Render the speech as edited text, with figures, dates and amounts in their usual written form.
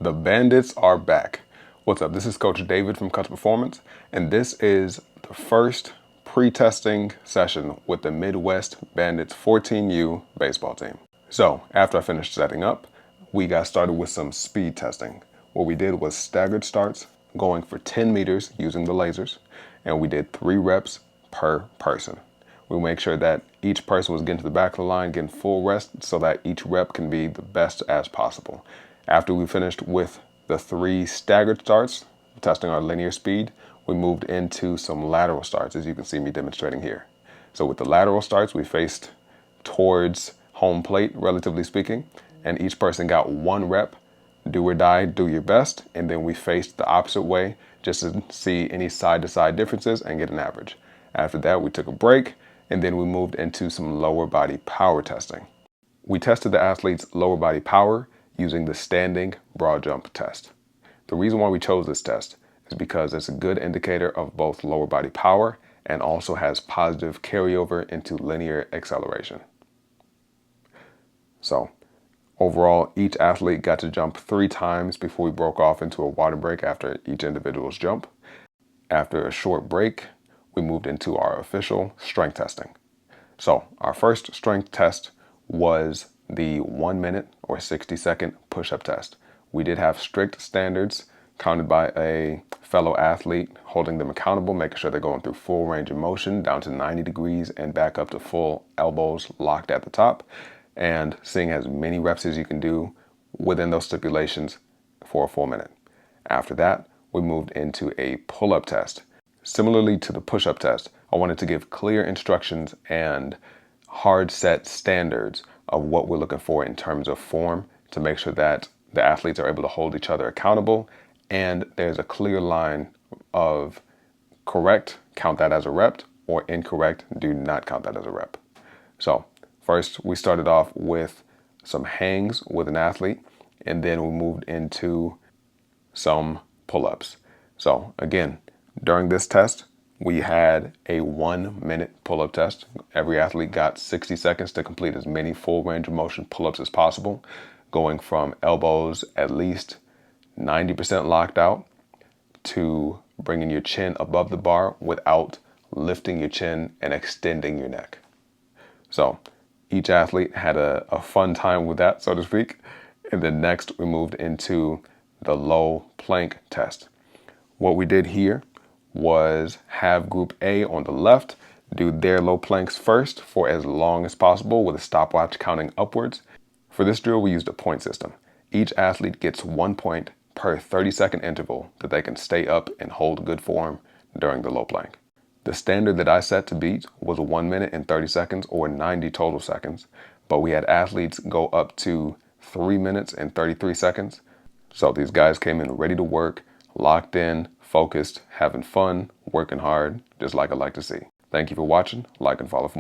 The Bandits are back. What's up? This is Coach David from Cuts Performance, and this is the first pre-testing session with the Midwest Bandits 14U baseball team. So after I finished setting up, we got started with some speed testing. What we did was staggered starts, going for 10 meters using the lasers, and we did 3 reps per person. We make sure that each person was getting to the back of the line, getting full rest, so that each rep can be the best as possible. After we finished with the 3 staggered starts, testing our linear speed, we moved into some lateral starts, as you can see me demonstrating here. So with the lateral starts, we faced towards home plate, relatively speaking, and each person got 1 rep, do or die, do your best, and then we faced the opposite way just to see any side-to-side differences and get an average. After that, we took a break, and then we moved into some lower body power testing. We tested the athlete's lower body power using the standing broad jump test. The reason why we chose this test is because it's a good indicator of both lower body power and also has positive carryover into linear acceleration. So overall, each athlete got to jump 3 times before we broke off into a water break after each individual's jump. After a short break, we moved into our official strength testing. So our first strength test was the 1 minute or 60-second push-up test. We did have strict standards counted by a fellow athlete, holding them accountable, making sure they're going through full range of motion down to 90 degrees and back up to full elbows locked at the top, and seeing as many reps as you can do within those stipulations for a full minute. After that, we moved into a pull-up test. Similarly to the push-up test, I wanted to give clear instructions and hard set standards of what we're looking for in terms of form to make sure that the athletes are able to hold each other accountable, and there's a clear line of correct, count that as a rep, or incorrect, do not count that as a rep. So first we started off with some hangs with an athlete, and then we moved into some pull-ups. So again, during this test, we had a 1-minute pull-up test. Every athlete got 60 seconds to complete as many full range of motion pull-ups as possible, going from elbows at least 90% locked out to bringing your chin above the bar without lifting your chin and extending your neck. So each athlete had a fun time with that, so to speak. And then next we moved into the low plank test. What we did here was have group A on the left do their low planks first for as long as possible with a stopwatch counting upwards. For this drill, we used a point system. Each athlete gets 1 point per 30-second interval that they can stay up and hold good form during the low plank. The standard that I set to beat was 1 minute and 30 seconds or 90 total seconds, but we had athletes go up to 3 minutes and 33 seconds. So these guys came in ready to work, locked in, focused, having fun, working hard, just like I like to see. Thank you for watching. Like and follow for more.